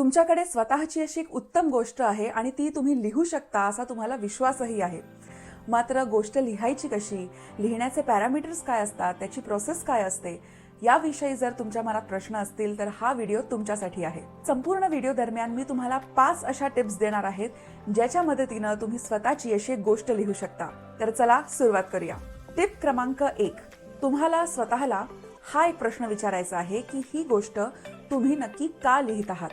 तुमच्याकडे स्वतःची अशी एक उत्तम गोष्ट आहे आणि ती तुम्ही लिहू शकता असा तुम्हाला विश्वासही आहे. मात्र गोष्ट लिहायची कशी, लिहिण्याचे पॅरामीटर्स काय असतात, त्याची प्रोसेस काय असते, याविषयी जर तुमच्या मनात प्रश्न असतील तर हा व्हिडिओ तुमच्यासाठी आहे. संपूर्ण व्हिडिओ दरम्यान मी तुम्हाला 5 अशा टिप्स देणार आहेत, ज्याच्या मदतीनं तुम्ही स्वतःची अशी एक गोष्ट लिहू शकता. तर चला सुरुवात करूया. टिप क्रमांक 1. तुम्हाला स्वतःला हा एक प्रश्न विचारायचा आहे की ही गोष्ट तुम्ही नक्की का लिहित आहात.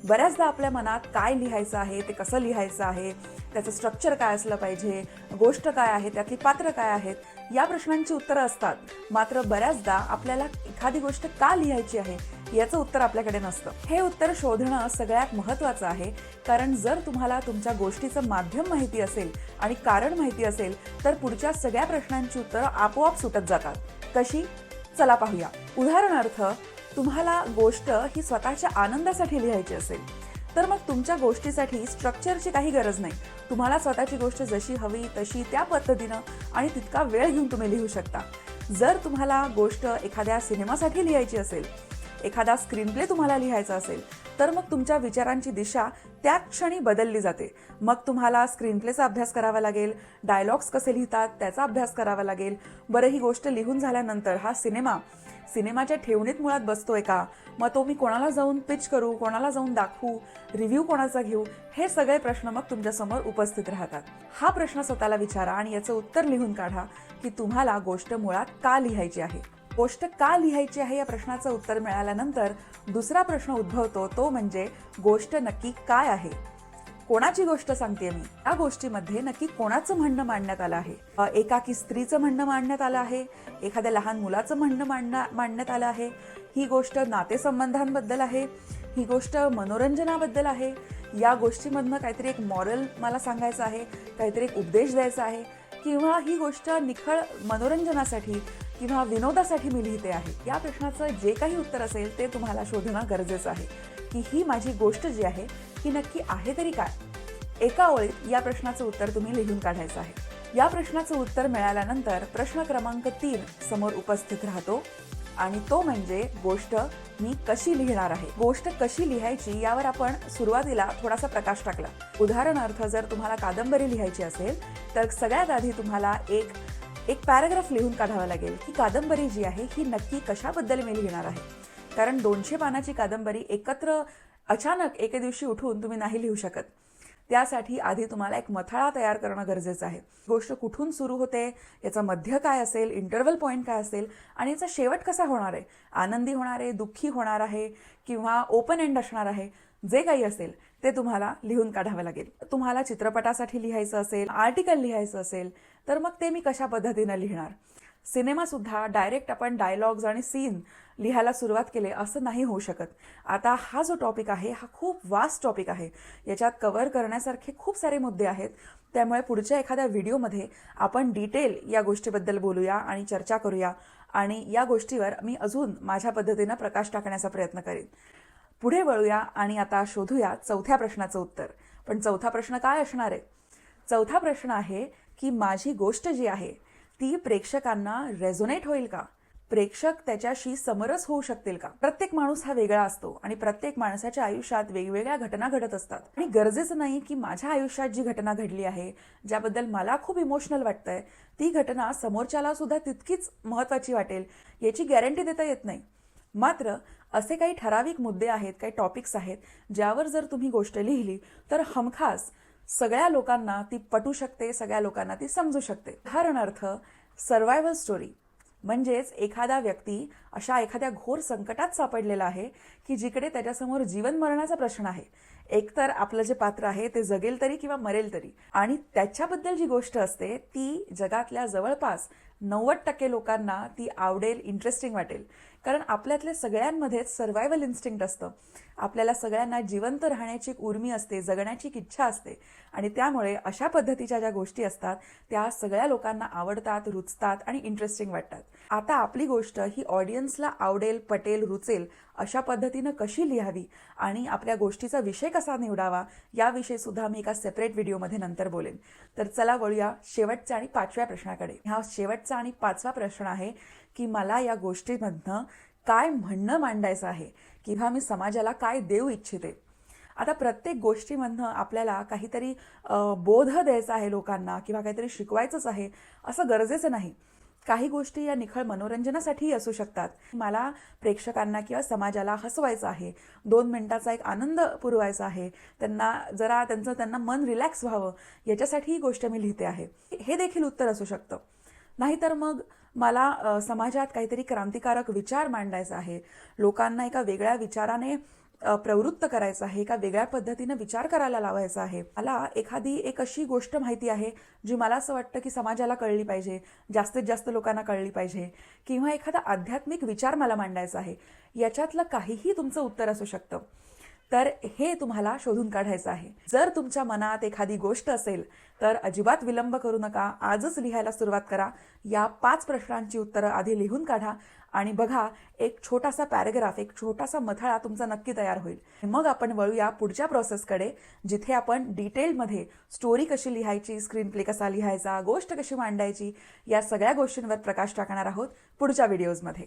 बऱ्याचदा आपल्या मनात काय लिहायचं आहे, ते कसं लिहायचं आहे, त्याचं स्ट्रक्चर काय असलं पाहिजे, गोष्ट काय आहे, त्यातली पात्र काय आहेत, या प्रश्नांची उत्तरं असतात. मात्र बऱ्याचदा आपल्याला एखादी गोष्ट का लिहायची आहे याचं उत्तर आपल्याकडे नसतं. हे उत्तर शोधणं सगळ्यात महत्त्वाचं आहे, कारण जर तुम्हाला तुमच्या गोष्टीचं माध्यम माहिती असेल आणि कारण माहिती असेल तर पुढच्या सगळ्या प्रश्नांची उत्तरं आपोआप सुटत जातात. कशी? चला पाहूया. उदाहरणार्थ, तुम्हाला गोष्ट ही स्वतःच्या आनंदासाठी लिहायची असेल तर मग तुमच्या गोष्टीसाठी स्ट्रक्चरची काही गरज नाही. तुम्हाला स्वतःची गोष्ट जशी हवी तशी त्या पद्धतीनं आणि तितका वेळ घेऊन तुम्ही लिहू शकता. जर तुम्हाला गोष्ट एखाद्या सिनेमासाठी लिहायची असेल, एखादा स्क्रीन प्ले तुम्हाला लिहायचा असेल तर मग तुमच्या विचारांची दिशा त्याच क्षणी बदलली जाते. मग तुम्हाला स्क्रीन प्लेचा अभ्यास करावा लागेल, डायलॉग्स कसे लिहितात त्याचा अभ्यास करावा लागेल. बरं, ही गोष्ट लिहून झाल्यानंतर हा सिनेमाच्या ठेवणीत मुळात बसतोय का, मग तो मी कोणाला जाऊन पिच करू, कोणाला जाऊन दाखवू, रिव्ह्यू कोणाचा घेऊ, हे सगळे प्रश्न मग तुमच्यासमोर उपस्थित राहतात. हा प्रश्न स्वतःला विचारा आणि याचं उत्तर लिहून काढा की तुम्हाला गोष्ट मुळात का लिहायची आहे. गोष्ट का लिहायची आहे या प्रश्नाचं उत्तर मिळाल्यानंतर दुसरा प्रश्न उद्भवतो, तो म्हणजे गोष्ट नक्की काय आहे. कोणाची गोष्ट सांगते मी, या गोष्टीमध्ये नक्की कोणाचं म्हणणं मांडण्यात आलं आहे. एकाकी स्त्रीचं म्हणणं मांडण्यात आलं आहे, एखाद्या लहान मुलाचं म्हणणं मांडण्यात आलं आहे, ही गोष्ट नातेसंबंधांबद्दल आहे, ही गोष्ट मनोरंजनाबद्दल आहे, या गोष्टीमधनं काहीतरी एक मॉरल मला सांगायचं आहे, काहीतरी एक उपदेश द्यायचा आहे, किंवा ही गोष्ट निखळ मनोरंजनासाठी किंवा विनोदासाठी मी लिहिते आहे. या प्रश्नाचं जे काही उत्तर असेल ते तुम्हाला शोधणं गरजेचं आहे की ही माझी गोष्ट जी आहे ही नक्की आहे तरी काय. एका ओळीत या प्रश्नाचं उत्तर तुम्ही लिहून काढायचं आहे. या प्रश्नाचं उत्तर मिळाल्यानंतर प्रश्न क्रमांक 3 समोर उपस्थित राहतो आणि तो म्हणजे गोष्ट मी कशी लिहिणार आहे. गोष्ट कशी लिहायची यावर आपण सुरुवातीला थोडासा प्रकाश टाकला. उदाहरणार्थ, जर तुम्हाला कादंबरी लिहायची असेल तर सगळ्यात आधी तुम्हाला एक पॅराग्राफ लिहून काढावा लागेल की कादंबरी जी आहे ही नक्की कशाबद्दल मी लिहिणार आहे. कारण 200 पानाची कादंबरी एकत्र अचानक एके दिवशी उठून तुम्ही नाही लिहू शकत. त्यासाठी आधी तुम्हाला एक मथळा तयार करणं गरजेचं आहे. गोष्ट कुठून सुरू होते, याचा मध्य काय असेल, इंटरव्हल पॉईंट काय असेल आणि याचा शेवट कसा होणार आहे. आनंदी होणार आहे, दुःखी होणार आहे किंवा ओपन एंड असणार आहे, जे काही असेल ते तुम्हाला लिहून काढावं लागेल. तुम्हाला चित्रपटासाठी लिहायचं असेल, आर्टिकल लिहायचं असेल तर मग ते मी कशा पद्धतीनं लिहिणार. सिनेमासुद्धा डायरेक्ट आपण डायलॉग्स आणि सीन लिहायला सुरुवात केली असं नाही होऊ शकत. आता हा जो टॉपिक आहे हा खूप वास्ट टॉपिक आहे. याच्यात कव्हर करण्यासारखे खूप सारे मुद्दे आहेत. त्यामुळे पुढच्या एखाद्या व्हिडिओमध्ये आपण डिटेल या गोष्टीबद्दल बोलूया आणि चर्चा करूया आणि या गोष्टीवर मी अजून माझ्या पद्धतीनं प्रकाश टाकण्याचा प्रयत्न करेन. पुढे वळूया आणि आता शोधूया चौथ्या प्रश्नाचं उत्तर. पण चौथा प्रश्न काय असणार आहे? चौथा प्रश्न आहे की माझी गोष्ट जी आहे ती प्रेक्षकांना रेझोनेट होईल का? प्रेक्षक त्याच्याशी समरस होऊ शकतील का? प्रत्येक माणूस हा वेगळा असतो आणि प्रत्येक माणसाच्या आयुष्यात वेगवेगळ्या घटना घडत असतात आणि गरजेचं नाही की माझ्या आयुष्यात जी घटना घडली आहे, ज्याबद्दल मला खूप इमोशनल वाटतंय, ती घटना समोरच्याला सुद्धा तितकीच महत्त्वाची वाटेल याची गॅरंटी देता येत नाही. मात्र असे काही ठराविक मुद्दे आहेत, काही टॉपिक्स आहेत, ज्यावर जर तुम्ही गोष्ट लिहिली तर हमखास सगळ्या लोकांना ती पटू शकते, सगळ्या लोकांना ती समजू शकते. उदाहरणार्थ, सर्व्हायव्हल स्टोरी म्हणजेच एखादा व्यक्ती अशा एखाद्या घोर संकटात सापडलेला आहे की जिकडे त्याच्यासमोर जीवन मरणाचा प्रश्न आहे. एकतर आपलं जे पात्र आहे ते जगेल तरी किंवा मरेल तरी, आणि त्याच्याबद्दल जी गोष्ट असते ती जगातल्या जवळपास 90% लोकांना ती आवडेल, इंटरेस्टिंग वाटेल. कारण आपल्यातल्या सगळ्यांमध्येच सर्व्हायव्हल इन्स्टिंक्ट असतं. आपल्याला सगळ्यांना जिवंत राहण्याची एक उर्मी असते, जगण्याची एक इच्छा असते आणि त्यामुळे अशा पद्धतीच्या ज्या गोष्टी असतात त्या सगळ्या लोकांना आवडतात, रुचतात आणि इंटरेस्टिंग वाटतात. आता आपली गोष्ट ही ऑडियन्सला आवडेल, पटेल, रुचेल अशा पद्धतीनं कशी लिहावी आणि आपल्या गोष्टीचा विषय कसा निवडावा याविषयी सुद्धा मी एका सेपरेट व्हिडिओमध्ये नंतर बोलेन. तर चला वळूया शेवटच्या आणि 5व्या प्रश्नाकडे. हा शेवटचा आणि 5वा प्रश्न आहे की मला या गोष्टीमधनं काय म्हणणं मांडायचं आहे किंवा मी समाजाला काय देऊ इच्छिते. आता प्रत्येक गोष्टीमधनं आपल्याला काहीतरी बोध द्यायचा आहे लोकांना किंवा काहीतरी शिकवायचंच आहे असं गरजेचं नाही. काही गोष्टी या निखळ मनोरंजनासाठीही असू शकतात. मला प्रेक्षकांना किंवा समाजाला हसवायचं आहे, 2 मिनिटाचा एक आनंद पुरवायचा आहे, त्यांना जरा त्यांना मन रिलॅक्स व्हावं याच्यासाठी ही गोष्ट मी लिहिते आहे, हे देखील उत्तर असू शकतं. नाहीतर मग मला समाजात काहीतरी क्रांतिकारक विचार मांडायचा आहे, लोकांना एका वेगळ्या विचाराने प्रवृत्त करायचं आहे, एका वेगळ्या पद्धतीनं विचार करायला लावायचा आहे. मला एखादी एक अशी गोष्ट माहिती आहे जी मला असं वाटतं की समाजाला कळली पाहिजे, जास्तीत जास्त लोकांना कळली पाहिजे, किंवा एखादा आध्यात्मिक विचार मला मांडायचा आहे. याच्यातलं काहीही तुमचं उत्तर असू शकतं. तर हे तुम्हाला शोधून काढायचं आहे. जर तुमच्या मनात एखादी गोष्ट असेल तर अजिबात विलंब करू नका, आजच लिहायला सुरुवात करा. या 5 प्रश्नांची उत्तरं आधी लिहून काढा आणि बघा, एक छोटासा पॅराग्राफ, एक छोटासा मथळा तुमचा नक्की तयार होईल. मग आपण वळूया पुढच्या प्रोसेसकडे, जिथे आपण डिटेलमध्ये स्टोरी कशी लिहायची, स्क्रीन प्ले कसा लिहायचा, गोष्ट कशी मांडायची, या सगळ्या गोष्टींवर प्रकाश टाकणार आहोत पुढच्या व्हिडिओजमध्ये.